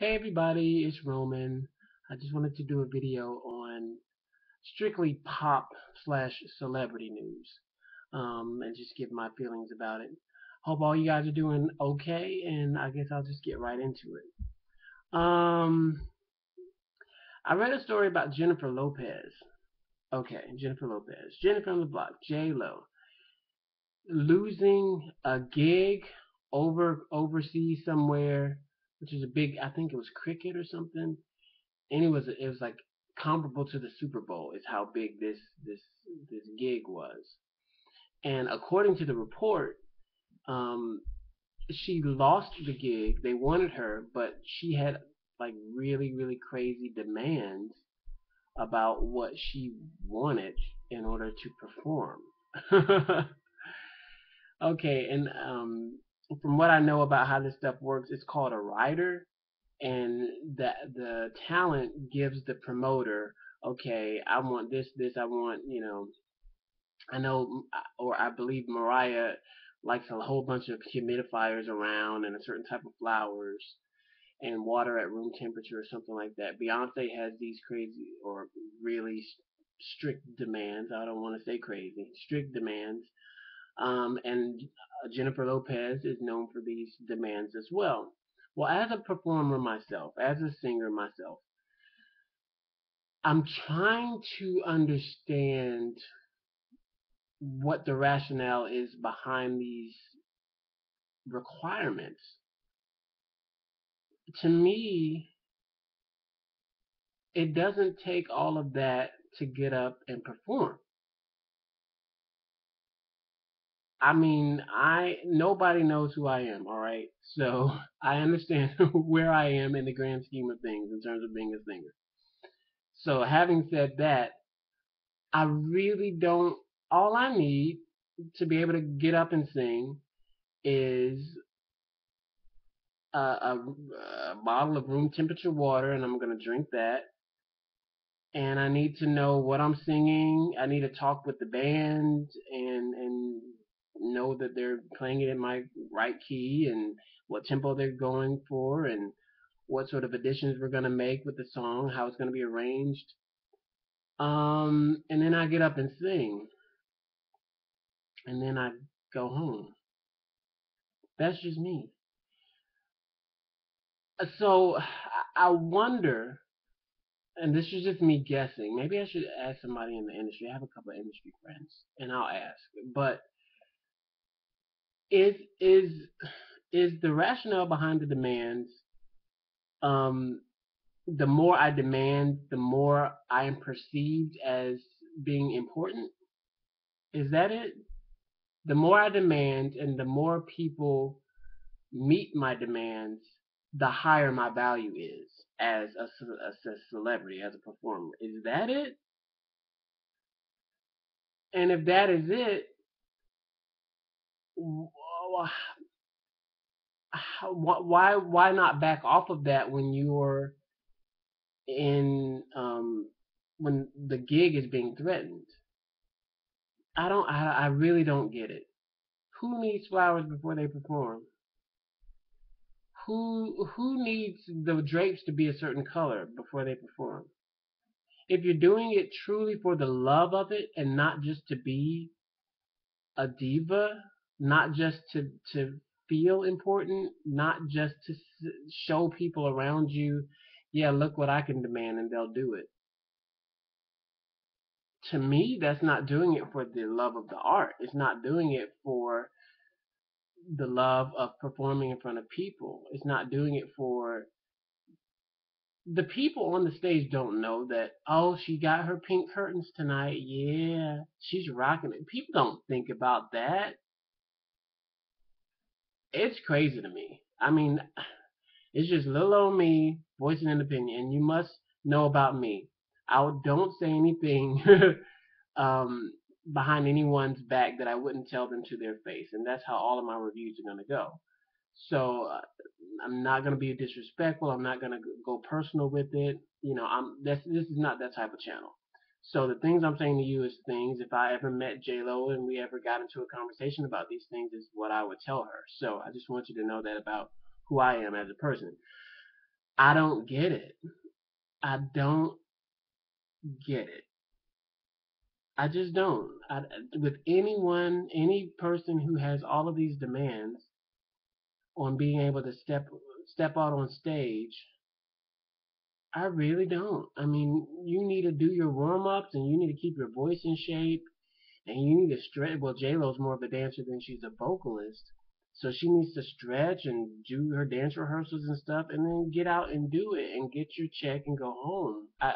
Hey everybody, it's Roman. I just wanted to do a video on strictly pop slash celebrity news, and just give my feelings about it. Hope all you guys are doing okay, and I guess I'll just get right into it. I read a story about Jennifer Lopez. Okay, Jennifer Lopez, Jennifer on the Block, J Lo, losing a gig overseas somewhere, which is a big. I think it was cricket or something, and it was like comparable to the Super Bowl is how big this gig was. And according to the report, um, she lost the gig. They wanted her, but she had like really crazy demands about what she wanted in order to perform. Okay, and from what I know about how this stuff works, it's called a rider, and the talent gives the promoter, okay, I want this, I want, I know, or I believe Mariah likes a whole bunch of humidifiers around and a certain type of flowers and water at room temperature or something like that. Beyonce has these crazy or really strict demands. I don't want to say crazy, strict demands. And Jennifer Lopez is known for these demands as well. Well, as a performer myself, as a singer myself, I'm trying to understand what the rationale is behind these requirements. To me, it doesn't take all of that to get up and perform. I mean, I nobody knows who I am, all right? So I understand where I am in the grand scheme of things in terms of being a singer. So having said that, I really don't. All I need to be able to get up and sing is a bottle of room temperature water, and I'm gonna drink that. And I need to know what I'm singing. I need to talk with the band and know that they're playing it in my right key and what tempo they're going for and what sort of additions we're gonna make with the song, how it's gonna be arranged. And then I get up and sing, and then I go home. That's just me. So I wonder, and this is just me guessing. Maybe I should ask somebody in the industry. I have a couple of industry friends, and I'll ask. But is is is the rationale behind the demands? Um, the more I demand, the more I am perceived as being important. Is that it? The more I demand, and the more people meet my demands, the higher my value is as a celebrity, as a performer. Is that it? And if that is it, why not back off of that when you're in when the gig is being threatened? I really don't get it. Who needs flowers before they perform? Who needs the drapes to be a certain color before they perform? If you're doing it truly for the love of it and not just to be a diva, not just to feel important, not just to show people around you, yeah, look what I can demand and they'll do it. To me, that's not doing it for the love of the art. It's not doing it for the love of performing in front of people. It's not doing it for the people on the stage don't know that, oh, she got her pink curtains tonight. Yeah, she's rocking it. People don't think about that. It's crazy to me. I mean, it's just little old me voicing an opinion, and you must know about me. Don't say anything um, behind anyone's back that I wouldn't tell them to their face, and that's how all of my reviews are gonna go. So I'm not gonna be disrespectful. I'm not gonna go personal with it. This is not that type of channel. So the things I'm saying to you is things. If I ever met J Lo and we ever got into a conversation about these things, is what I would tell her. So I just want you to know that about who I am as a person. I don't get it. I don't get it. I just don't. With anyone, any person who has all of these demands on being able to step out on stage, I really don't. I mean, you need to do your warm ups and you need to keep your voice in shape and you need to stretch. Well, J Lo's more of a dancer than she's a vocalist, so she needs to stretch and do her dance rehearsals and stuff, and then get out and do it and get your check and go home. I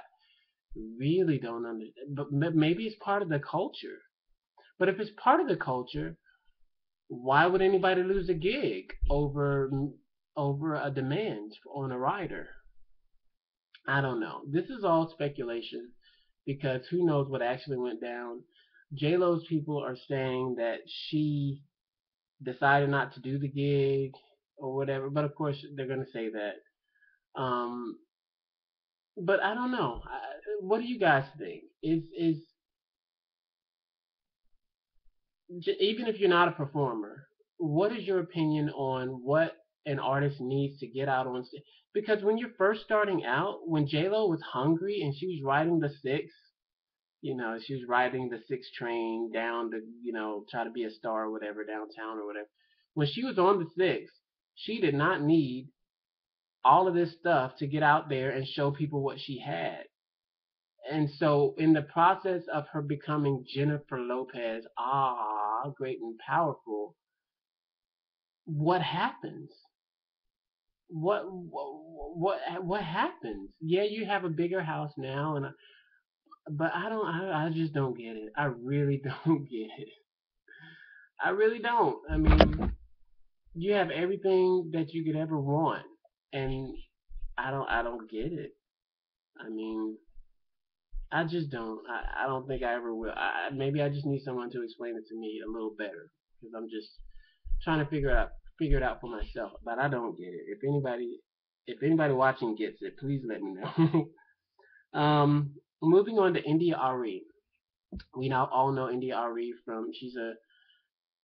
really don't understand, but maybe it's part of the culture. But if it's part of the culture, why would anybody lose a gig over a demand on a rider? I don't know. This is all speculation because who knows what actually went down. J Lo's people are saying that she decided not to do the gig or whatever, but of course they're going to say that. Um, but I don't know. What do you guys think? Is even if you're not a performer, what is your opinion on what an artist needs to get out on stage? Because when you're first starting out, when J Lo was hungry and she was riding the six, she was riding the six train down to, try to be a star or whatever downtown or whatever. When she was on the six, she did not need all of this stuff to get out there and show people what she had. And so, in the process of her becoming Jennifer Lopez, great and powerful, what happens? What happens? Yeah, you have a bigger house now, but I just don't get it. I really don't get it. I really don't. I mean, you have everything that you could ever want, and I don't get it. I mean, I just don't. I don't think I ever will. Maybe I just need someone to explain it to me a little better because I'm just trying to figure it out for myself. But I don't get it. If anybody watching gets it, please let me know. Moving on to India Arie. We now all know India Arie from. She's a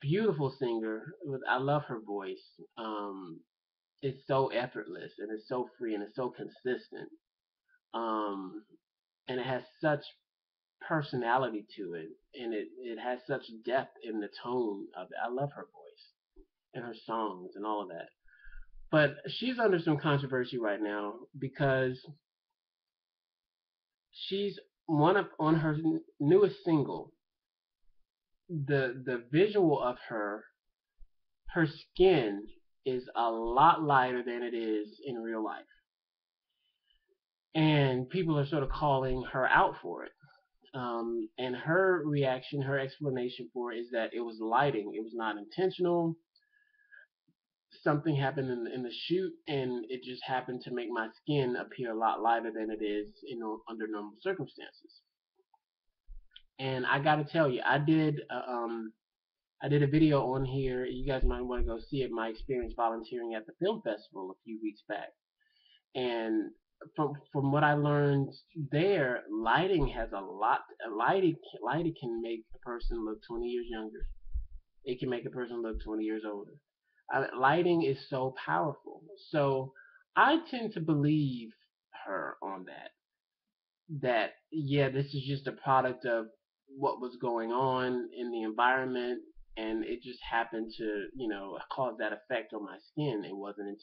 beautiful singer. I love her voice. It's so effortless and it's so free and it's so consistent. Um, and it has such personality to it, and it has such depth in the tone of it. I love her voice and her songs and all of that. But she's under some controversy right now because she's one of on her newest single. The visual of her skin is a lot lighter than it is in real life, and people are sort of calling her out for it. And her reaction, her explanation for it is that it was lighting. It was not intentional. Something happened in the shoot, and it just happened to make my skin appear a lot lighter than it is, under normal circumstances. And I got to tell you, I did a video on here. You guys might want to go see it. My experience volunteering at the film festival a few weeks back, and from what I learned there, lighting has a lot. Lighting can make a person look 20 years younger. It can make a person look 20 years older. Lighting is so powerful. So I tend to believe her on that. That yeah, this is just a product of what was going on in the environment, and it just happened to cause that effect on my skin. It wasn't.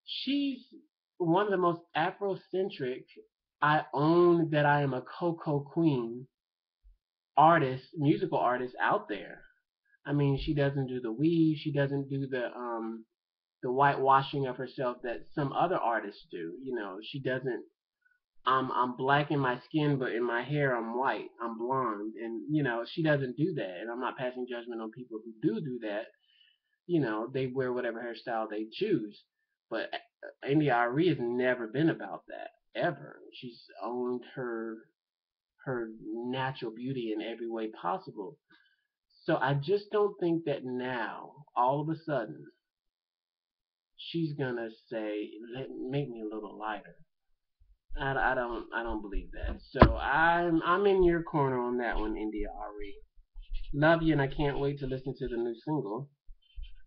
She's one of the most Afrocentric. I own that I am a Coco Queen musical artist out there. I mean, she doesn't do the weave. She doesn't do the whitewashing of herself that some other artists do. She doesn't. I'm black in my skin, but in my hair I'm white. I'm blonde, and she doesn't do that. And I'm not passing judgment on people who do that. They wear whatever hairstyle they choose. But India Arie has never been about that ever. She's owned her natural beauty in every way possible. So I just don't think that now, all of a sudden, she's gonna say, "Make me a little lighter." I don't believe that. So I'm in your corner on that one, India Arie. Love you, and I can't wait to listen to the new single.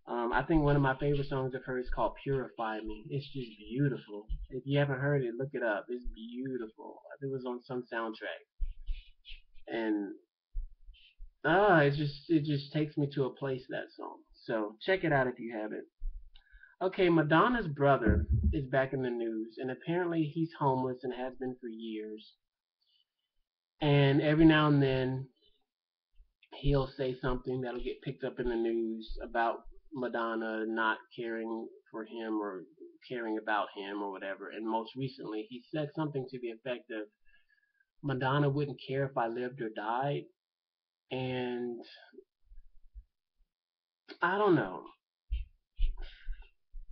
I think one of my favorite songs of hers is called Purify Me. It's just beautiful. If you haven't heard it, look it up. It's beautiful. I think it was on some soundtrack. And it just takes me to a place, that song. So check it out if you haven't. Okay, Madonna's brother is back in the news, and apparently he's homeless and has been for years. And every now and then he'll say something that'll get picked up in the news about Madonna not caring for him or caring about him or whatever. And most recently, he said something to the effect of Madonna wouldn't care if I lived or died. And I don't know.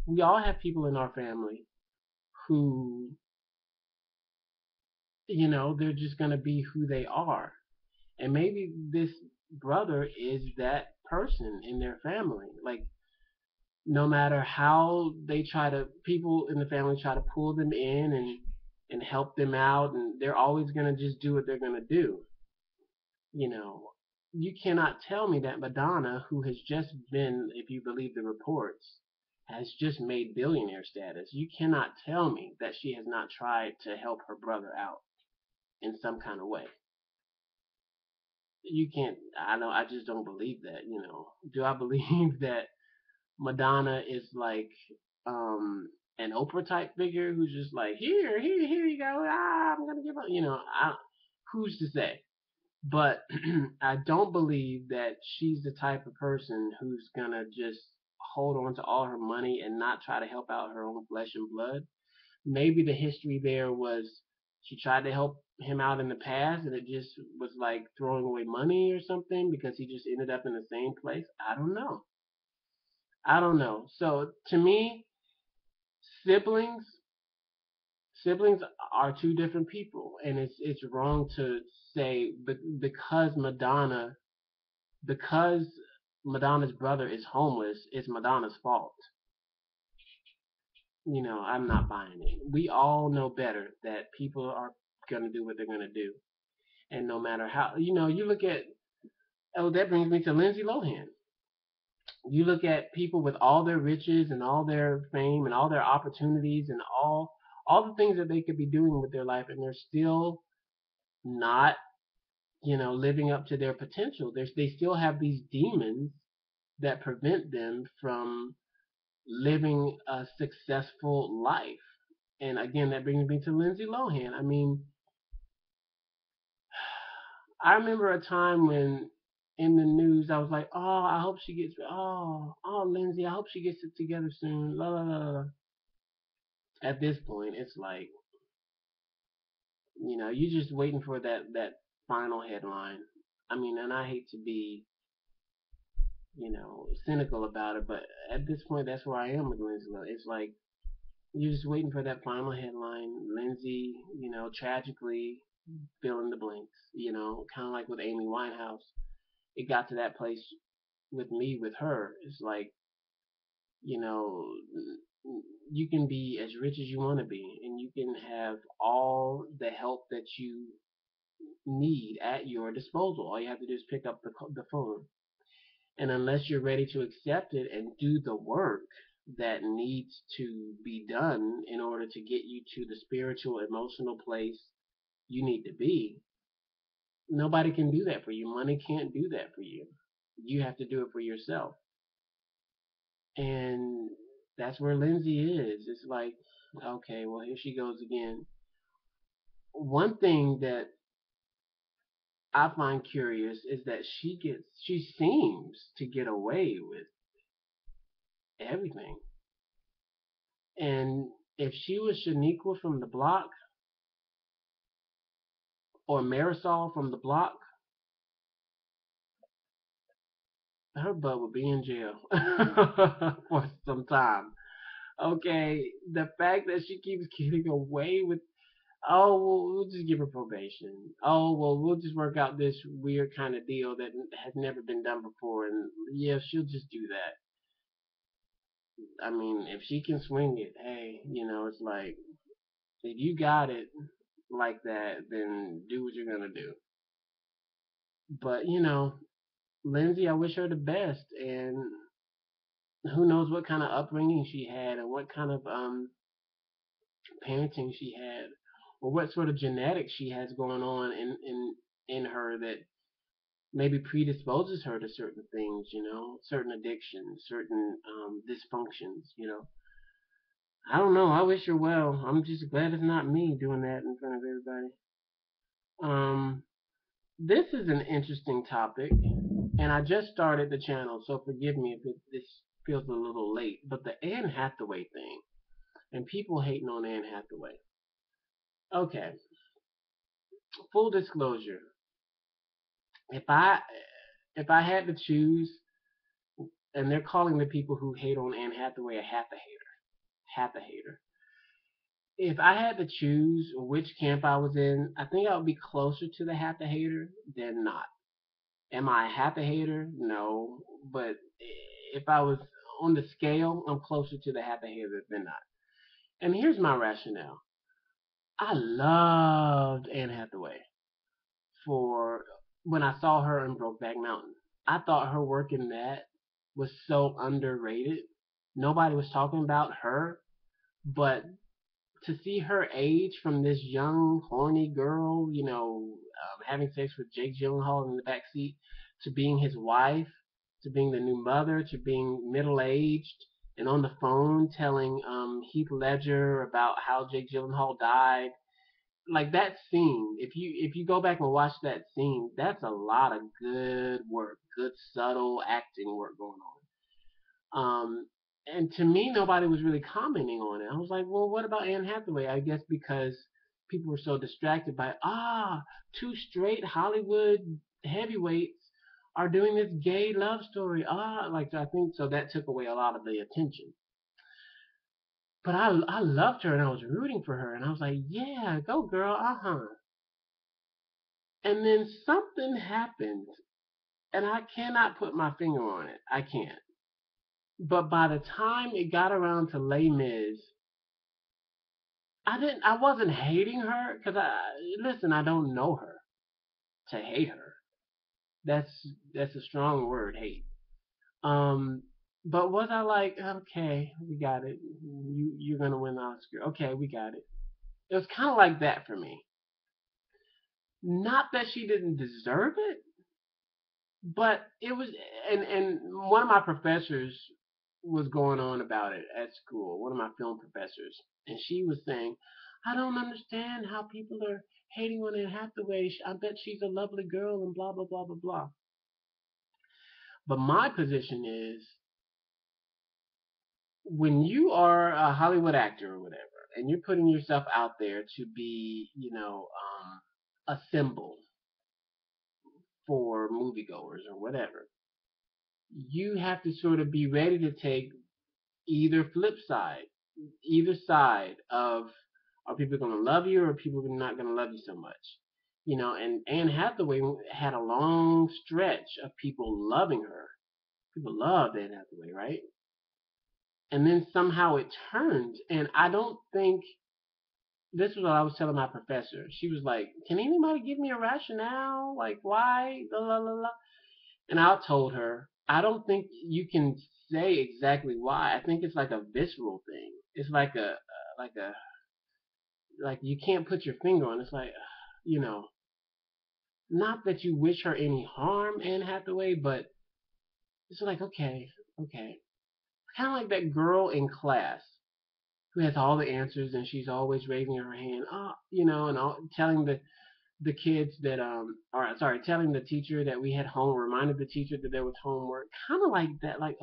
We all have people in our family who, they're just going to be who they are. And maybe this brother is that person in their family. Like, no matter how people in the family try to pull them in and help them out, and they're always going to just do what they're going to do. You know, you cannot tell me that Madonna, who has just been, if you believe the reports, has just made billionaire status, you cannot tell me that she has not tried to help her brother out in some kind of way. You can't, I know, I just don't believe that. Do I believe that Madonna is like an Oprah type figure who's just like, here you go, I'm gonna give up, who's to say? But I don't believe that she's the type of person who's gonna just hold on to all her money and not try to help out her own flesh and blood. Maybe the history there was she tried to help him out in the past and it just was like throwing away money or something because he just ended up in the same place. I don't know. I don't know. So to me, siblings siblings are two different people, and it's wrong to say because Madonna's brother is homeless, it's Madonna's fault. I'm not buying it. We all know better that people are gonna do what they're gonna do, and no matter how, you look at. Oh, that brings me to Lindsay Lohan. You look at people with all their riches and all their fame and all their opportunities and all the things that they could be doing with their life, and they're still not, living up to their potential. They still have these demons that prevent them from living a successful life. And again, that brings me to Lindsay Lohan. I mean, I remember a time when in the news I was like, oh, I hope she gets, Lindsay, I hope she gets it together soon. La la la la. At this point, it's like, you're just waiting for that final headline. I mean, and I hate to be, cynical about it, but at this point, that's where I am with Lindsay. It's like you're just waiting for that final headline. Lindsay, tragically fill in the blanks. Kind of like with Amy Winehouse. It got to that place with me with her. It's like, you know, you can be as rich as you want to be, and you can have all the help that you need at your disposal. All you have to do is pick up the phone. And unless you're ready to accept it and do the work that needs to be done in order to get you to the spiritual, emotional place you need to be, nobody can do that for you. Money can't do that for you. You have to do it for yourself. And that's where Lindsay is. It's like, okay, well, here she goes again. One thing that I find curious is that she seems to get away with everything. And if she was Shaniqua from the block or Marisol from the block, her butt would be in jail for some time. Okay, the fact that she keeps getting away with, oh, well, we'll just give her probation. Oh, well, we'll just work out this weird kind of deal that has never been done before, and yeah, she'll just do that. I mean, if she can swing it, hey, it's like if you got it like that, then do what you're gonna do. But Lindsay, I wish her the best, and who knows what kind of upbringing she had and what kind of parenting she had, or what sort of genetics she has going on in her that maybe predisposes her to certain things, certain addictions, certain dysfunctions, I don't know. I wish her well. I'm just glad it's not me doing that in front of everybody. Um, this is an interesting topic, and I just started the channel, so forgive me if this feels a little late. But the Anne Hathaway thing, and people hating on Anne Hathaway. Okay, full disclosure. If I if I had to choose, and they're calling the people who hate on Anne Hathaway a Hatha hater. If I had to choose which camp I was in, I think I would be closer to the Hatha hater than not. Am I a Hatha hater? No, but if I was on the scale, I'm closer to the Hatha hater than not. And here's my rationale. I loved Anne Hathaway for when I saw her in Brokeback Mountain. I thought her work in that was so underrated. Nobody was talking about her, but to see her age from this young, horny girl, having sex with Jake Gyllenhaal in the back seat, to being his wife, to being the new mother, to being middle aged and on the phone telling Heath Ledger about how Jake Gyllenhaal died. Like that scene, if you go back and watch that scene, that's a lot of good work, good subtle acting work going on. And to me, nobody was really commenting on it. I was like, well, what about Anne Hathaway? I guess because people were so distracted by, two straight Hollywood heavyweights are doing this gay love story. Like I think so that took away a lot of the attention. But I loved her and I was rooting for her and I was like, yeah, go girl, And then something happened and I cannot put my finger on it. I can't. But by the time it got around to Les Mis, I wasn't hating her because listen, I don't know her to hate her. That's a strong word, hate. Um, but was I like, okay, we got it. You're gonna win the Oscar. Okay, we got it. It was kind of like that for me. Not that she didn't deserve it, but it was, and one of my professors was going on about it at school. One of my film professors, and she was saying, "I don't understand how people are hating on Anne Hathaway. I bet she's a lovely girl and blah blah blah blah blah." But my position is, when you are a Hollywood actor or whatever, and you're putting yourself out there to be, a symbol for moviegoers or whatever, you have to sort of be ready to take either flip side, either side of, are people going to love you or are people not going to love you so much? And Anne Hathaway had a long stretch of people loving her. People loved Anne Hathaway, right? And then somehow it turned, and I don't think, this is what I was telling my professor. She was like, "Can anybody give me a rationale? Like why? La la la la." And I told her, I don't think you can say exactly why. I think it's like a visceral thing. It's like a like you can't put your finger on. It's like, you know, not that you wish her any harm, Anne Hathaway, but it's like okay, kind of like that girl in class who has all the answers and she's always raising her hand, and telling the kids that or sorry, telling the teacher that we had homework, reminded the teacher that there was homework, kind of like that, like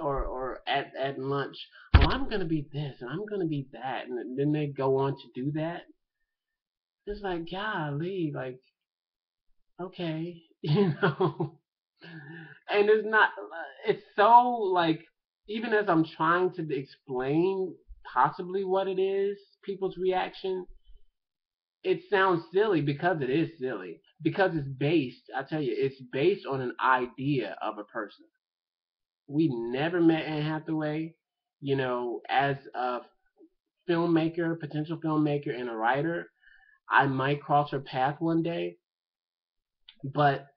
or at lunch, oh, I'm gonna be this and I'm gonna be that, and then they go on to do that. It's like, golly, like okay, and it's not, it's so like, even as I'm trying to explain possibly what it is, people's reaction, it sounds silly because it is silly. Because it's based, I tell you, it's based on an idea of a person. We never met Anne Hathaway, as a filmmaker, potential filmmaker, and a writer. I might cross her path one day, but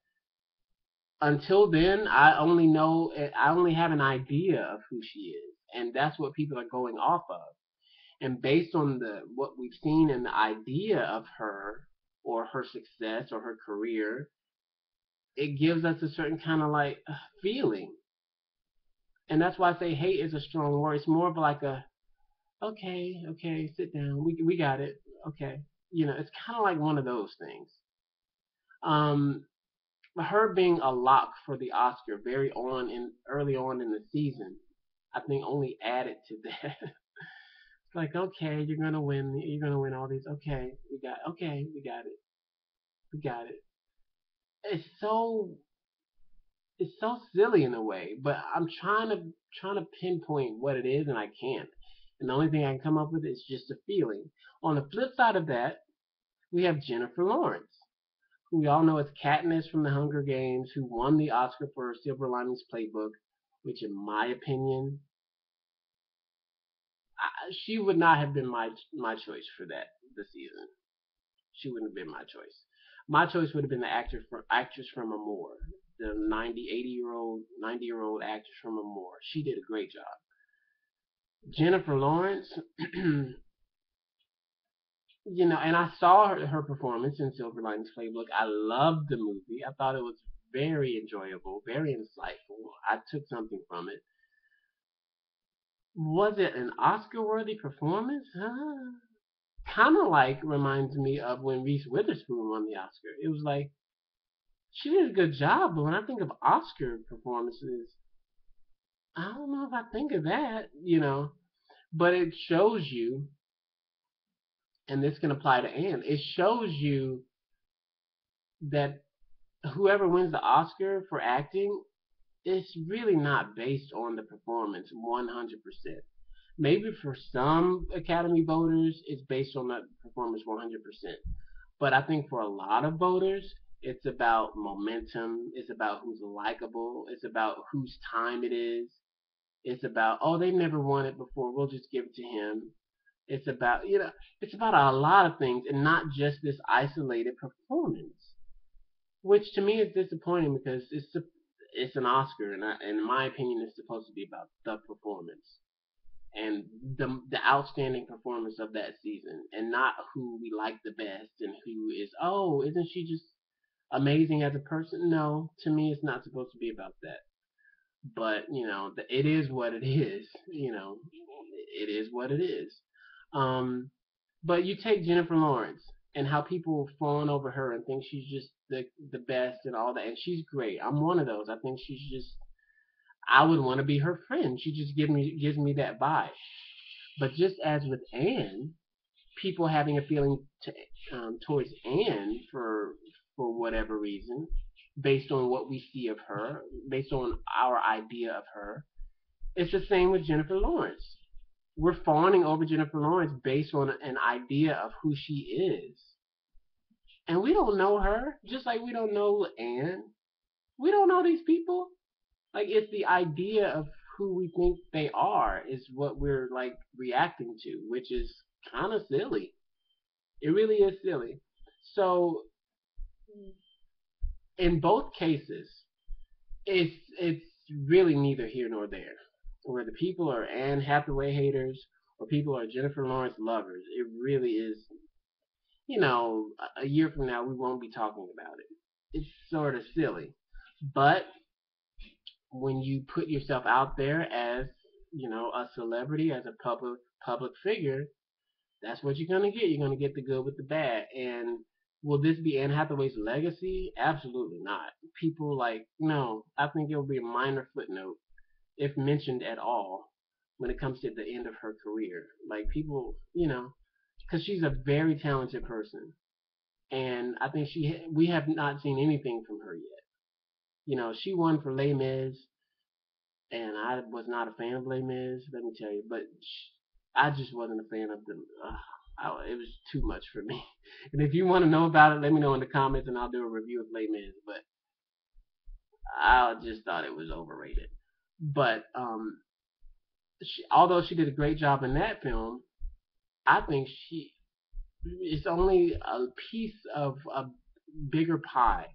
until then, I only have an idea of who she is, and that's what people are going off of. And based on the what we've seen and the idea of her or her success or her career, it gives us a certain kind of like feeling. And that's why I say hate is a strong word. It's more of like a okay, okay, sit down. We got it. Okay, it's kind of like one of those things. Um, her being a lock for the Oscar early on in the season, I think only added to that. It's like, okay, you're gonna win. You're gonna win all these. Okay, we got it. We got it. It's so it's so silly in a way, but I'm trying to pinpoint what it is, and I can't. And the only thing I can come up with is just a feeling. On the flip side of that, we have Jennifer Lawrence, who we all know as Katniss from the Hunger Games, who won the Oscar for Silver Linings Playbook, which, in my opinion, she would not have been my choice for that this season. She wouldn't have been my choice. My choice would have been the actress from Amour, the 90-year old actress from Amour. She did a great job. Jennifer Lawrence, and I saw her performance in Silver Linings Playbook. I loved the movie. I thought it was very enjoyable, very insightful. I took something from it. Was it an Oscar-worthy performance? Kind of like reminds me of when Reese Witherspoon won the Oscar. It was like she did a good job, but when I think of Oscar performances, I don't know if I think of that. But it shows you, and this can apply to Anne. It shows you that whoever wins the Oscar for acting, it's really not based on the performance 100%. Maybe for some Academy voters, it's based on the performance 100%. But I think for a lot of voters, it's about momentum. It's about who's likable. It's about whose time it is. It's about, oh, they've never won it before. We'll just give it to him. It's about a lot of things and not just this isolated performance, which to me is disappointing because it's an Oscar, and in my opinion, it's supposed to be about the performance and the outstanding performance of that season, and not who we like the best and who is, oh, isn't she just amazing as a person? No, to me, it's not supposed to be about that. But it is what it is. It is what it is. Um, but you take Jennifer Lawrence and how people fawn over her and think she's just the best and all that, and she's great. I'm one of those. I think she's just. I would want to be her friend. She just gives me that vibe. But just as with Anne, people having a feeling towards Anne for whatever reason, based on what we see of her, based on our idea of her, it's the same with Jennifer Lawrence. We're fawning over Jennifer Lawrence based on an idea of who she is, and we don't know her, just like we don't know Anne. We don't know these people. Like, it's the idea of who we think they are is what we're like reacting to, which is kind of silly. It really is silly. So in both cases, it's really neither here nor there. Where the people are Anne Hathaway haters or people are Jennifer Lawrence lovers, it really is. A year from now we won't be talking about it. It's sort of silly, but when you put yourself out there as a celebrity, as a public figure, that's what you're gonna get. You're gonna get the good with the bad. And will this be Anne Hathaway's legacy? Absolutely not. People like no. I think it will be a minor footnote if mentioned at all when it comes to the end of her career. Like people, because she's a very talented person, and I think we have not seen anything from her yet. She won for Les Mis, and I was not a fan of Les Mis, let me tell you. But I just wasn't a fan of the. It was too much for me. And if you want to know about it, let me know in the comments, and I'll do a review of Les Mis. But I just thought it was overrated. But although she did a great job in that film, I think it's only a piece of a bigger pie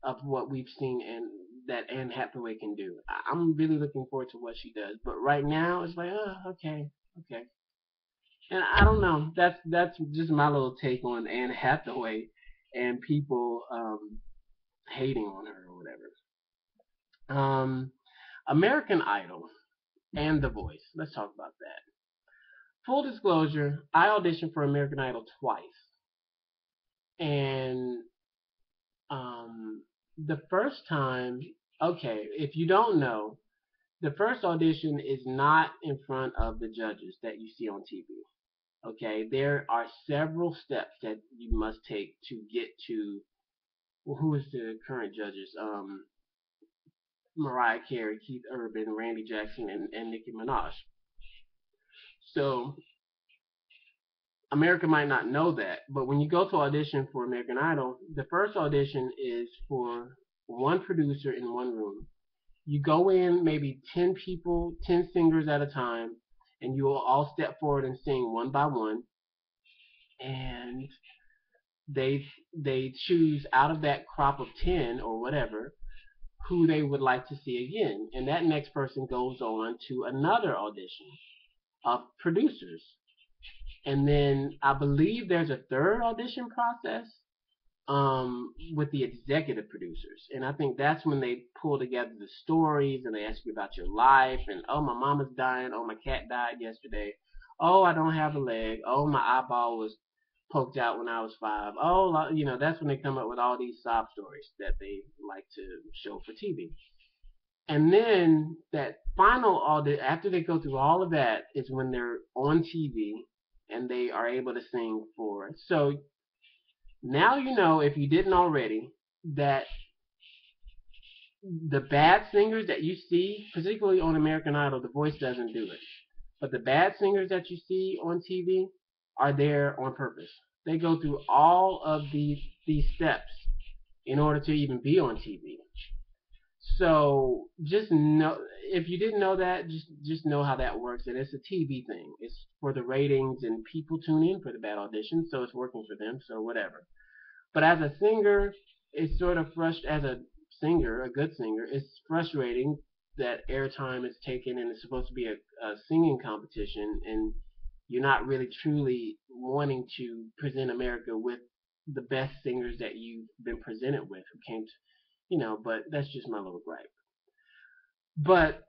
of what we've seen and that Anne Hathaway can do. I'm really looking forward to what she does. But right now, it's like, oh, okay, okay. And I don't know. That's just my little take on Anne Hathaway and people hating on her or whatever. American Idol and The Voice. Let's talk about that. Full disclosure: I auditioned for American Idol twice, and the first time, okay, if you don't know, the first audition is not in front of the judges that you see on TV. Okay, there are several steps that you must take to get to, well, who is the current judges? Mariah Carey, Keith Urban, Randy Jackson, and Nicki Minaj. So America might not know that, but when you go to audition for American Idol, the first audition is for one producer in one room. You go in maybe 10 people, 10 singers at a time, and you will all step forward and sing one by one. And they choose out of that crop of 10 or whatever who they would like to see again. And that next person goes on to another audition of producers. And then I believe there's a third audition process with the executive producers. And I think that's when they pull together the stories and they ask you about your life and, oh, my mama's dying. Oh, my cat died yesterday. Oh, I don't have a leg. Oh, my eyeball was poked out when I was 5. Oh, that's when they come up with all these sob stories that they like to show for TV. And then that final audit, after they go through all of that, is when they're on TV and they are able to sing for it. So now you know, if you didn't already, that the bad singers that you see, particularly on American Idol, The Voice doesn't do it. But the bad singers that you see on TV are there on purpose. They go through all of these steps in order to even be on TV. So just know, if you didn't know that, just know how that works. And it's a TV thing. It's for the ratings and people tune in for the bad auditions, so it's working for them. So whatever. But as a singer, it's sort of as a singer, a good singer, it's frustrating that airtime is taken and it's supposed to be a singing competition, and you're not really truly wanting to present America with the best singers that you've been presented with who came to, but that's just my little gripe. But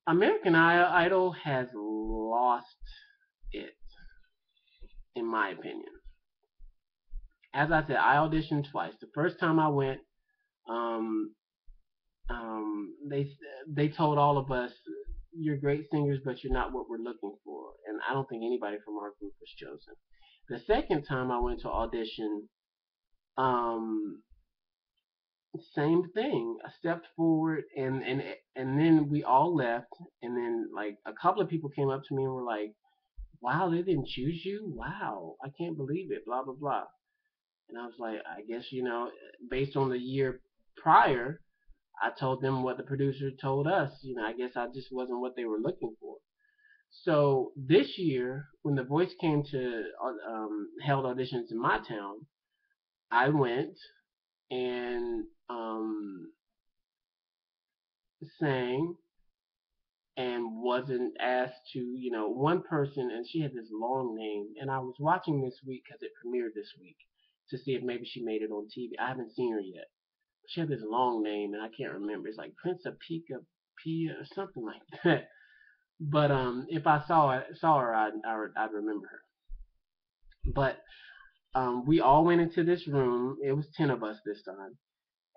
American Idol has lost it, in my opinion. As I said, I auditioned twice. The first time I went, um, they told all of us, "You're great singers, but you're not what we're looking for." And I don't think anybody from our group was chosen. The second time I went to audition, um, same thing. I stepped forward, and then we all left, and then like a couple of people came up to me and were like, "Wow, they didn't choose you? Wow, I can't believe it." Blah blah blah. And I was like, I guess, based on the year prior, I told them what the producer told us. I guess I just wasn't what they were looking for. So this year, when The Voice came to held auditions in my town, I went and sang and wasn't asked to, one person, and she had this long name, and I was watching this week because it premiered this week to see if maybe she made it on TV. I haven't seen her yet. She had this long name, and I can't remember. It's like Prince of Pia or something like that. But if I saw her, I'd remember her. But we all went into this room. It was 10 of us this time,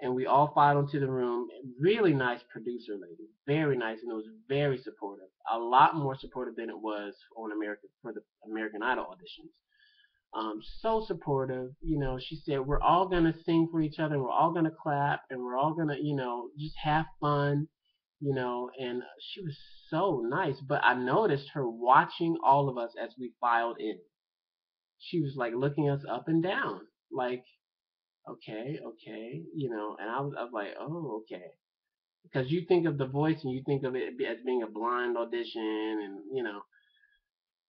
and we all filed into the room. Really nice producer lady, very nice, and it was very supportive. A lot more supportive than it was on America for the American Idol auditions. So supportive. She said, we're all going to sing for each other. We're all going to clap and we're all going to, just have fun, and she was so nice. But I noticed her watching all of us as we filed in. She was like looking us up and down, like, okay, okay, and I was like, oh, okay. Because you think of The Voice and you think of it as being a blind audition, and,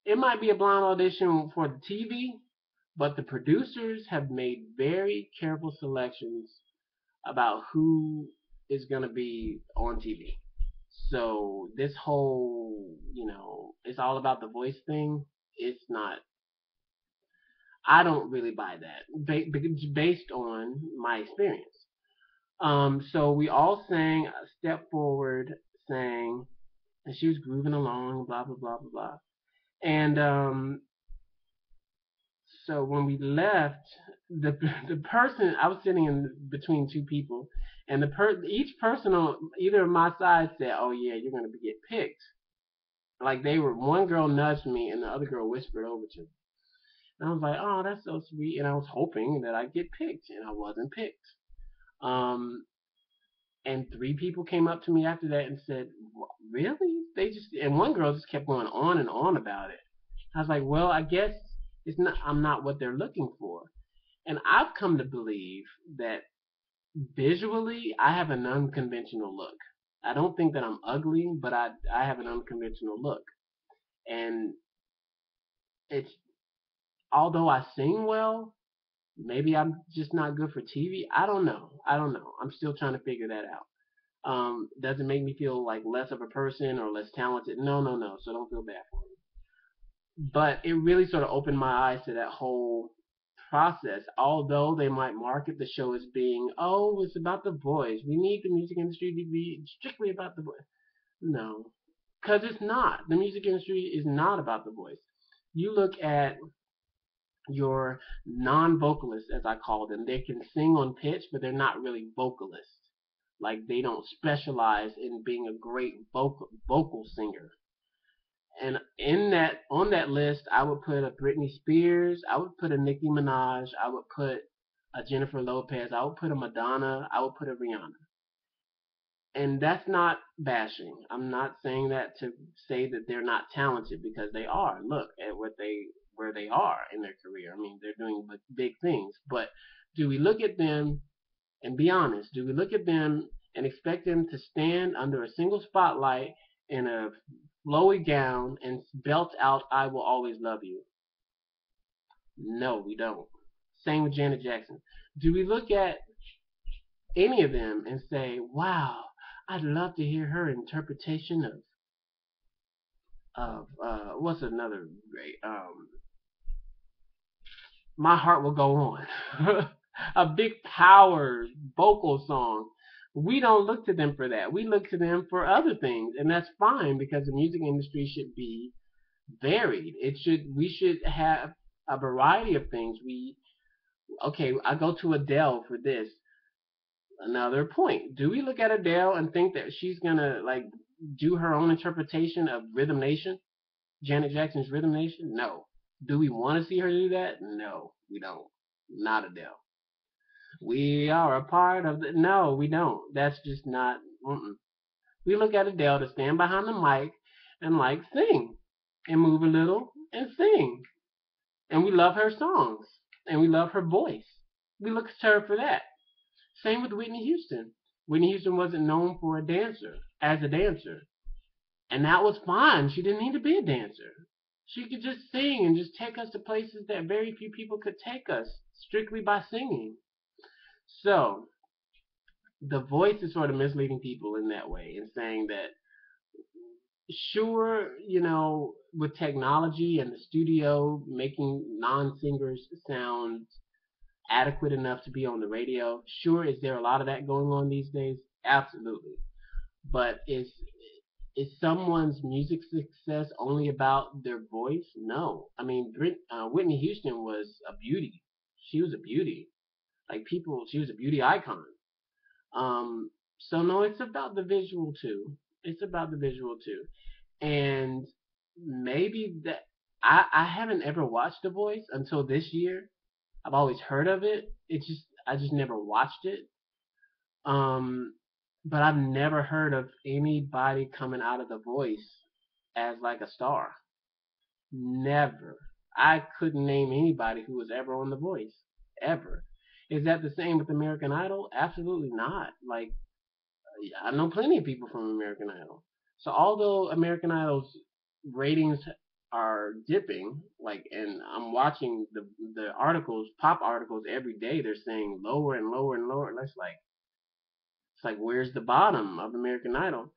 it might be a blind audition for the TV, but the producers have made very careful selections about who is going to be on TV. So this whole, it's all about the voice thing. It's not. I don't really buy that based on my experience. So we all sang "Step Forward," sang, and she was grooving along, blah blah blah blah blah. And so when we left, the the person I was sitting in between two people, and each person on either of my sides said, "Oh yeah, you're gonna get picked." Like one girl nudged me, and the other girl whispered over to me. And I was like, "Oh, that's so sweet," and I was hoping that I'd get picked, and I wasn't picked. Um, and three people came up to me after that and said, "Really?" And one girl just kept going on and on about it. I was like, "Well, I guess it's not. I'm not what they're looking for." And I've come to believe that visually, I have an unconventional look. I don't think that I'm ugly, but I have an unconventional look. And it's although I sing well, maybe I'm just not good for TV. I don't know. I don't know. I'm still trying to figure that out. Does it make me feel like less of a person or less talented? No, no, no. So don't feel bad for me. But it really sort of opened my eyes to that whole process. Although they might market the show as being, oh, it's about the boys. We need the music industry to be strictly about the boys. No, because it's not. The music industry is not about the voice. You look at your non-vocalists, as I call them. They can sing on pitch, but they're not really vocalists. Like they don't specialize in being a great vocal singer. And in that on that list, I would put a Britney Spears, I would put a Nicki Minaj, I would put a Jennifer Lopez, I would put a Madonna, I would put a Rihanna. And that's not bashing. I'm not saying that to say that they're not talented because they are. Look at where they are in their career. I mean, they're doing big things. But do we look at them and be honest? Do we look at them and expect them to stand under a single spotlight in a flowy gown and belt out "I Will Always Love You"? No, we don't. Same with Janet Jackson. Do we look at any of them and say, "Wow, I'd love to hear her interpretation of what's another great My Heart Will Go On," a big power vocal song. We don't look to them for that. We look to them for other things, and that's fine because the music industry should be varied. We should have a variety of things. Okay, I go to Adele for this. Another point. Do we look at Adele and think that she's gonna like do her own interpretation of Rhythm Nation, Janet Jackson's Rhythm Nation? No. Do we want to see her do that? No, we don't. Not Adele. We are a part of the. No, we don't. That's just not. Mm-mm. We look at Adele to stand behind the mic and like sing and move a little and sing, and we love her songs and we love her voice. We look to her for that. Same with Whitney Houston. Whitney Houston wasn't known for as a dancer. And that was fine. She didn't need to be a dancer. She could just sing and just take us to places that very few people could take us strictly by singing. So the voice is sort of misleading people in that way and saying that sure, with technology and the studio making non-singers sound adequate enough to be on the radio, sure, is there a lot of that going on these days? Absolutely. But is someone's music success only about their voice? No. I mean, Whitney Houston was a beauty. She was a beauty. She was a beauty icon. So no, it's about the visual too. It's about the visual too. And maybe that I haven't ever watched The Voice until this year. I've always heard of it. I just never watched it. Um, but I've never heard of anybody coming out of The Voice as like a star. Never. I couldn't name anybody who was ever on The Voice. Ever. Is that the same with American Idol? Absolutely not. Like, I know plenty of people from American Idol. So although American Idol's ratings are dipping, and I'm watching the articles, pop articles every day, they're saying lower and lower and lower. And that's like, It's like, where's the bottom of American Idol?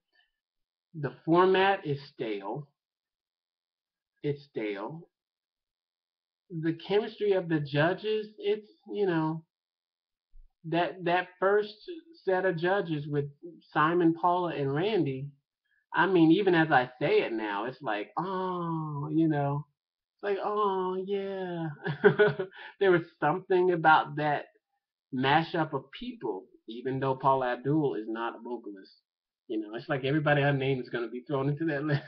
The format is stale. It's stale. The chemistry of the judges, it's, that first set of judges with Simon, Paula, and Randy. I mean, even as I say it now, it's like, oh, it's like, oh yeah. There was something about that mashup of people, even though Paula Abdul is not a vocalist. It's like everybody I name is going to be thrown into that list.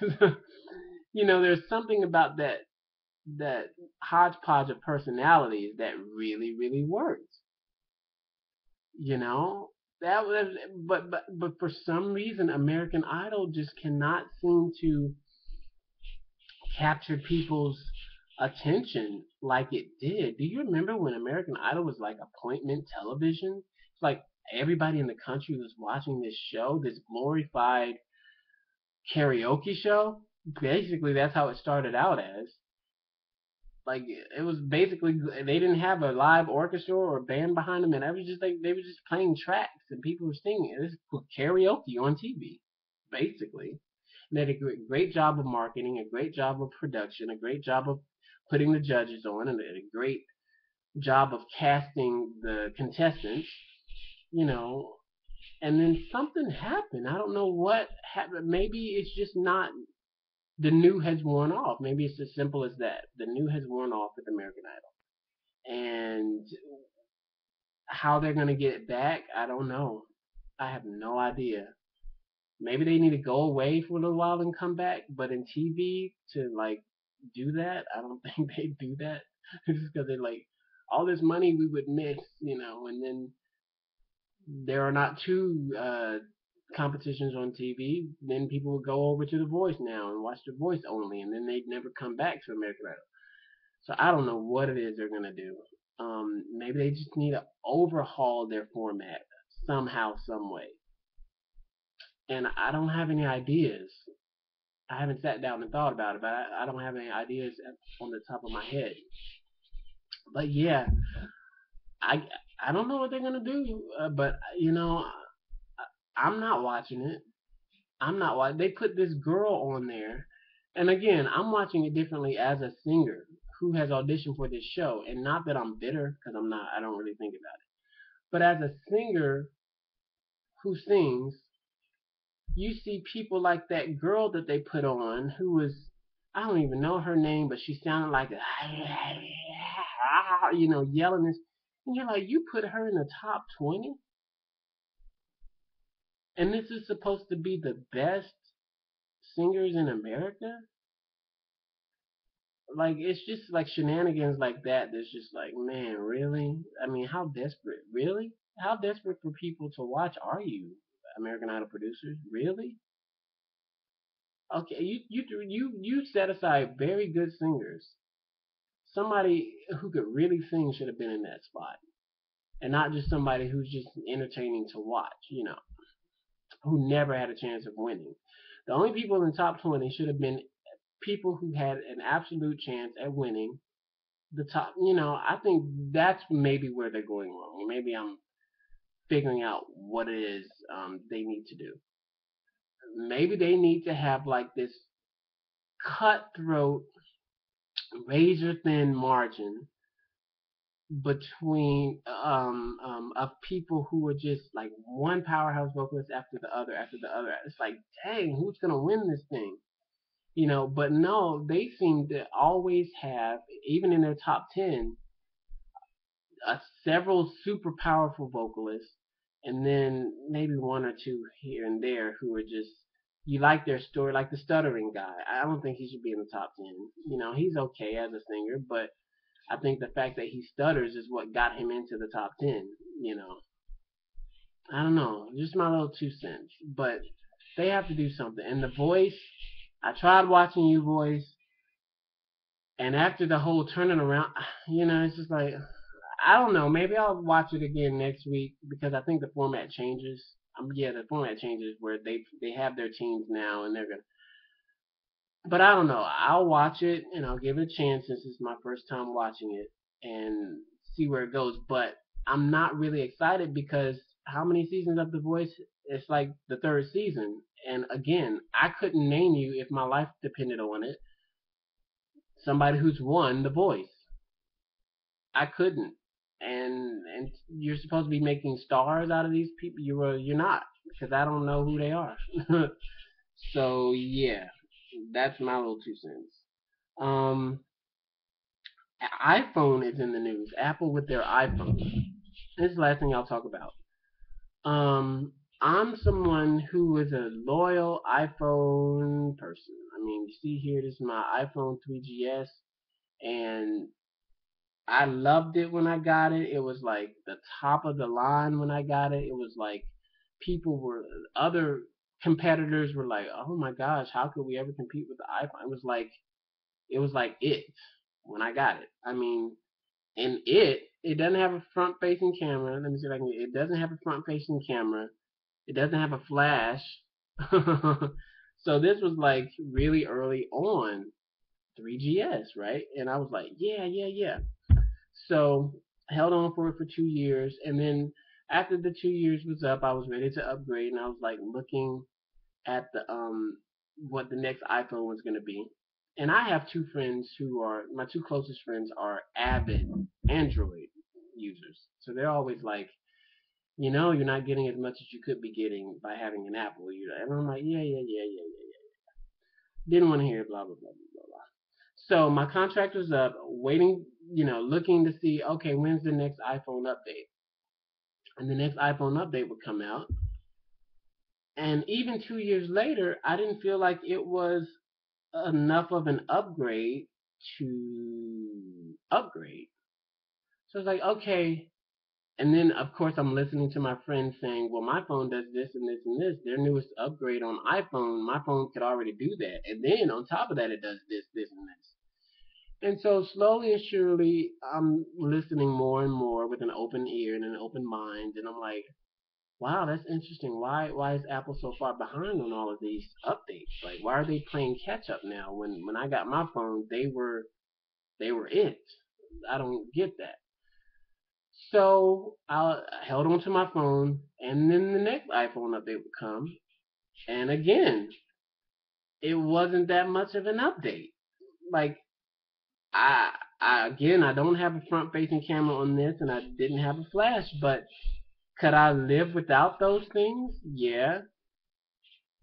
There's something about that hodgepodge of personalities that really, really works. You know, that was, but for some reason, American Idol just cannot seem to capture people's attention like it did. Do you remember when American Idol was like appointment television? It's like everybody in the country was watching this show, this glorified karaoke show. Basically, that's how it started out as. Like it was basically they didn't have a live orchestra or a band behind them, and it was just like they were just playing tracks and people were singing. It was karaoke on TV, basically. And they did a great job of marketing, a great job of production, a great job of putting the judges on, and a great job of casting the contestants. You know, and then something happened. I don't know what happened. Maybe it's just not the new has worn off. Maybe it's as simple as that. The new has worn off with American Idol. And how they're going to get it back, I don't know. I have no idea. Maybe they need to go away for a little while and come back, but in TV to like do that, I don't think they do that. Just because they're like, all this money we would miss, and then there are not two competitions on TV, then people would go over to The Voice now and watch The Voice only, and then they'd never come back to American Idol. So I don't know what it is they're gonna do. Maybe they just need to overhaul their format somehow, some way. And I don't have any ideas. I haven't sat down and thought about it, but I don't have any ideas on the top of my head. But yeah, I I don't know what they're gonna do. But I'm not watching it. I'm not watching. They put this girl on there, and again, I'm watching it differently as a singer who has auditioned for this show, and not that I'm bitter because I'm not. I don't really think about it. But as a singer who sings, you see people like that girl that they put on who was, I don't even know her name, but she sounded like a, yelling this, and you're like, you put her in the top 20, and this is supposed to be the best singers in America. Like it's just like shenanigans like that. That's just like, man, really? I mean, how desperate? Really? How desperate for people to watch are you, American Idol producers? Really? Okay, you set aside very good singers. Somebody who could really sing should have been in that spot, and not just somebody who's just entertaining to watch. Who never had a chance of winning. The only people in the top 20 should have been people who had an absolute chance at winning the top. I think that's maybe where they're going wrong. Maybe I'm figuring out what it is they need to do. Maybe they need to have like this cutthroat, razor thin margin between of people who are just like one powerhouse vocalist after the other after the other. It's like, dang, who's gonna win this thing? But no, they seem to always have, even in their top 10, several super powerful vocalists, and then maybe one or two here and there who are just, you like their story, like the stuttering guy. I don't think he should be in the top 10. He's okay as a singer, but I think the fact that he stutters is what got him into the top 10. You know, I don't know, just my little 2 cents, but they have to do something. And The Voice, I tried watching You Voice, and after the whole turning around, it's just like, I don't know. Maybe I'll watch it again next week because I think the format changes. Yeah, the format changes where they have their teams now and they're gonna. But I don't know. I'll watch it and I'll give it a chance since it's my first time watching it and see where it goes. But I'm not really excited because how many seasons of The Voice? It's like the third season. And again, I couldn't name you if my life depended on it. Somebody who's won The Voice. I couldn't. And you're supposed to be making stars out of these people. You're not, because I don't know who they are. So yeah, that's my little 2 cents. Um, iPhone is in the news. Apple with their iPhone. This is the last thing I'll talk about. Um, I'm someone who is a loyal iPhone person. I mean, you see here, this is my iPhone 3GS, and I loved it when I got it. It was like the top of the line when I got it. It was like people were other competitors were like, "Oh my gosh, how could we ever compete with the iPhone?" It was like it when I got it. I mean, and it doesn't have a front facing camera. Let me see if I can. It doesn't have a front facing camera. It doesn't have a flash. So this was like really early on 3GS, right? And I was like, yeah, yeah, yeah. So held on for it for 2 years, and then after the 2 years was up, I was ready to upgrade, and I was like looking at the what the next iPhone was going to be. And I have two friends who are my two closest friends are avid Android users, so they're always like, you're not getting as much as you could be getting by having an Apple. And I'm like, yeah, yeah, yeah, yeah, yeah, yeah. Didn't want to hear blah blah blah blah blah. So my contract was up, waiting, looking to see, okay, when's the next iPhone update? And the next iPhone update would come out. And even 2 years later, I didn't feel like it was enough of an upgrade to upgrade. So it's like, okay. And then, of course, I'm listening to my friends saying, well, my phone does this and this and this. Their newest upgrade on iPhone, my phone could already do that. And then on top of that, it does this, this, and this. And so slowly and surely, I'm listening more and more with an open ear and an open mind, and I'm like, wow, that's interesting. Why is Apple so far behind on all of these updates? Like, why are they playing catch up now? When I got my phone, they were it. I don't get that. So I held on to my phone, and then the next iPhone update would come, and again, it wasn't that much of an update. Like I, I don't have a front-facing camera on this, and I didn't have a flash. But could I live without those things? Yeah.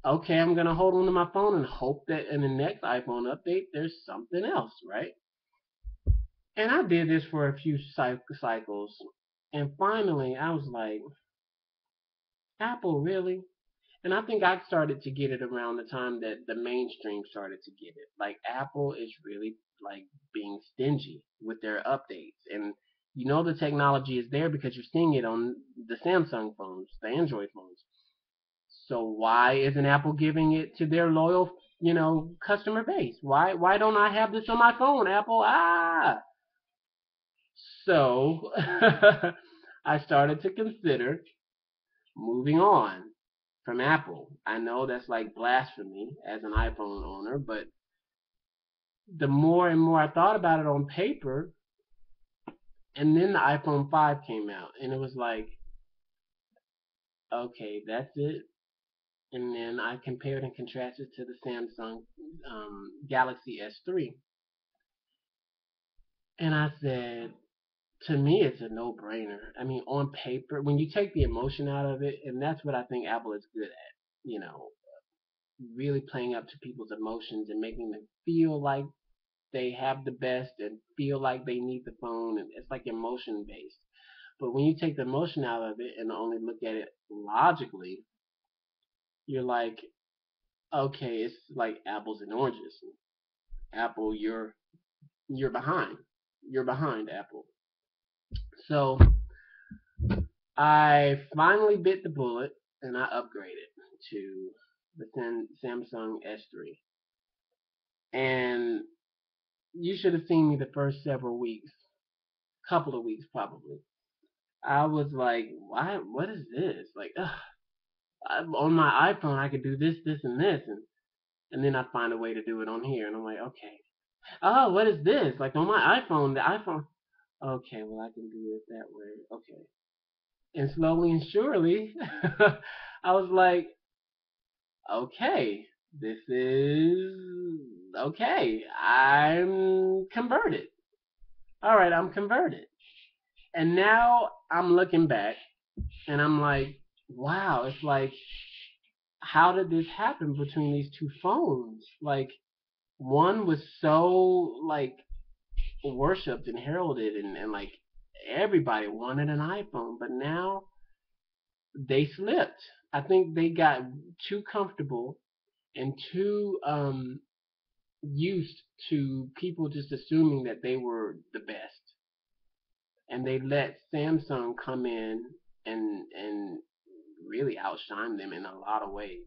Okay, I'm gonna hold on to my phone and hope that in the next iPhone update there's something else, right? And I did this for a few cycles, and finally I was like, Apple, really? And I think I started to get it around the time that the mainstream started to get it. Like Apple is really like being stingy with their updates. And the technology is there because you're seeing it on the Samsung phones, the Android phones. So why isn't Apple giving it to their loyal, customer base? Why don't I have this on my phone, Apple? Ah. So I started to consider moving on from Apple. I know that's like blasphemy as an iPhone owner, but the more and more I thought about it on paper, and then the iPhone 5 came out, and it was like, okay, that's it. And then I compared and contrasted to the Samsung Galaxy S3, and I said, to me, it's a no-brainer. I mean, on paper, when you take the emotion out of it, and that's what I think Apple is good at, really playing up to people's emotions and making them feel like they have the best and feel like they need the phone, and it's like emotion based. But when you take the emotion out of it and only look at it logically, you're like, okay, it's like apples and oranges. Apple, you're behind. You're behind, Apple. So I finally bit the bullet and I upgraded to the Samsung S3. And you should have seen me the first several weeks, couple of weeks probably. I was like, why? What is this? Like, on my iPhone, I could do this, this, and this, and then I find a way to do it on here, and I'm like, okay. Oh, what is this? Like on my iPhone, the iPhone. Okay, well I can do it that way. Okay. And slowly and surely, I was like, okay, this is okay. I'm converted. All right, I'm converted. And now I'm looking back and I'm like, wow, it's like, how did this happen between these two phones? Like, one was so, like, worshipped and heralded, and like, everybody wanted an iPhone, but now they slipped. I think they got too comfortable and too used to people just assuming that they were the best, and they let Samsung come in and really outshine them in a lot of ways.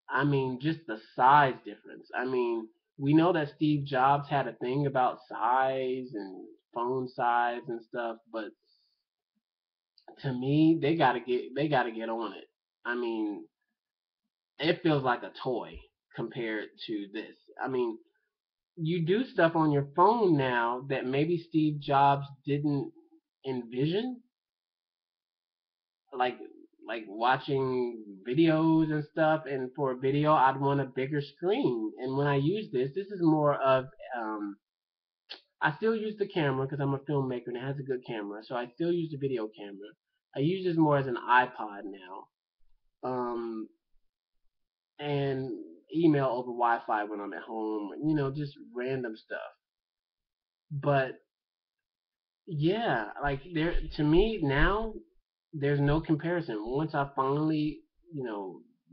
I mean, just the size difference. I mean, we know that Steve Jobs had a thing about size and phone size and stuff, but to me, they gotta get on it. I mean, it feels like a toy compared to this. I mean, you do stuff on your phone now that maybe Steve Jobs didn't envision, like like watching videos and stuff. And for a video, I'd want a bigger screen. And when I use this is more of um, I still use the camera because I'm a filmmaker and it has a good camera, so I still use the video camera. I use this more as an iPod now, and email over Wi-Fi when I'm at home. Just random stuff. But yeah, like there to me now, there's no comparison. Once I finally,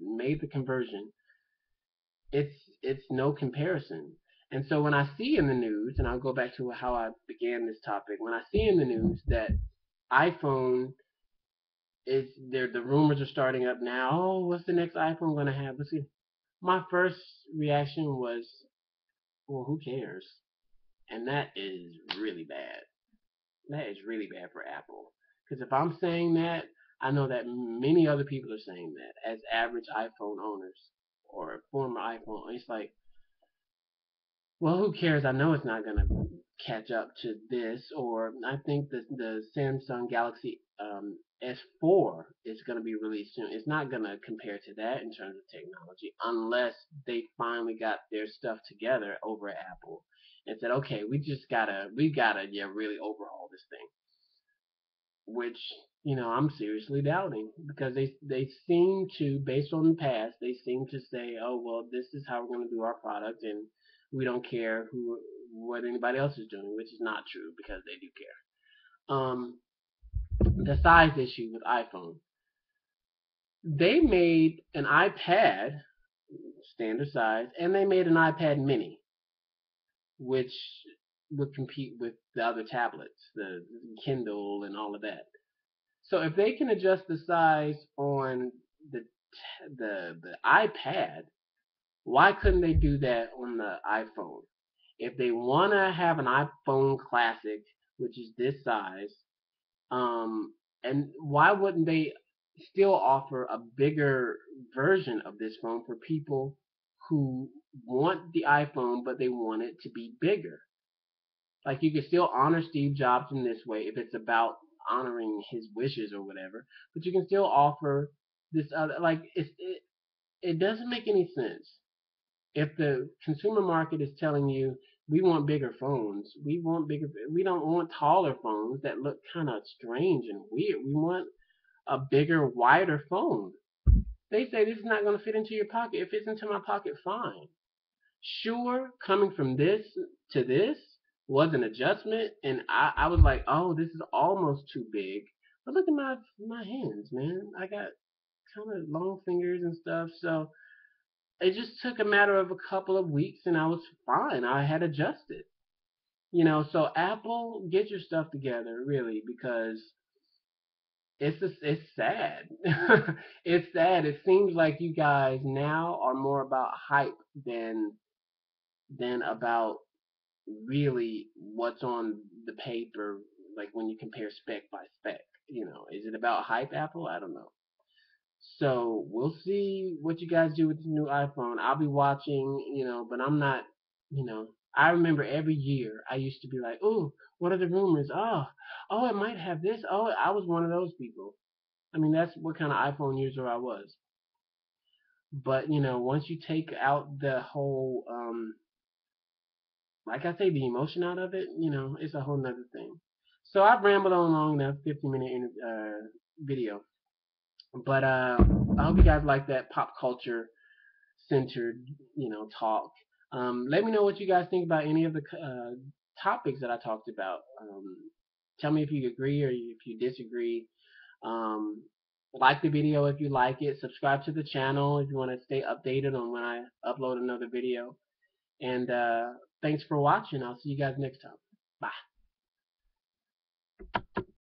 made the conversion, it's it's no comparison. And so when I see in the news, and I'll go back to how I began this topic, when I see in the news that iPhone is there, the rumors are starting up now. Oh, what's the next iPhone going to have? Let's see. My first reaction was, well, who cares? And that is really bad. That is really bad for Apple. Because if I'm saying that, I know that many other people are saying that as average iPhone owners or former iPhone. It's like, well, who cares? I know it's not going to catch up to this. Or I think the Samsung Galaxy S4 is going to be released soon. It's not going to compare to that in terms of technology unless they finally got their stuff together over at Apple and said, okay, we gotta yeah really overhaul this thing, which I'm seriously doubting because they seem to, based on the past, they seem to say, oh well, this is how we're going to do our product, and we don't care what anybody else is doing, which is not true because they do care. The size issue with iPhone, they made an iPad standard size, and they made an iPad Mini, which would compete with the other tablets, the Kindle and all of that. So if they can adjust the size on the the iPad, why couldn't they do that on the iPhone? If they want to have an iPhone Classic, which is this size, and why wouldn't they still offer a bigger version of this phone for people who want the iPhone but they want it to be bigger? Like, you can still honor Steve Jobs in this way if it's about honoring his wishes or whatever, but you can still offer this other, like, it doesn't make any sense. If the consumer market is telling you we want bigger phones, we don't want taller phones that look kind of strange and weird. We want a bigger, wider phone. They say this is not going to fit into your pocket. It fits into my pocket fine. Sure, coming from this to this was an adjustment, and I was like, oh, this is almost too big. But look at my hands, man. I got kind of long fingers and stuff, so it just took a matter of a couple of weeks, and I was fine. I had adjusted, So Apple, get your stuff together, really, because it's sad. It's sad. It seems like you guys now are more about hype than about really what's on the paper, like when you compare spec by spec. Is it about hype, Apple? I don't know. So we'll see what you guys do with the new iPhone. I'll be watching, but I'm not, you know, I remember every year I used to be like, "Ooh, what are the rumors? Oh, it might have this." Oh, I was one of those people. I mean, that's what kind of iPhone user I was. But once you take out the whole, like I say, the emotion out of it, it's a whole nother thing. So I've rambled on long enough, 50-minute video. But I hope you guys like that pop culture centered, talk. Let me know what you guys think about any of the topics that I talked about. Tell me if you agree or if you disagree. Um, like the video if you like it. Subscribe to the channel if you want to stay updated on when I upload another video. And thanks for watching. I'll see you guys next time. Bye.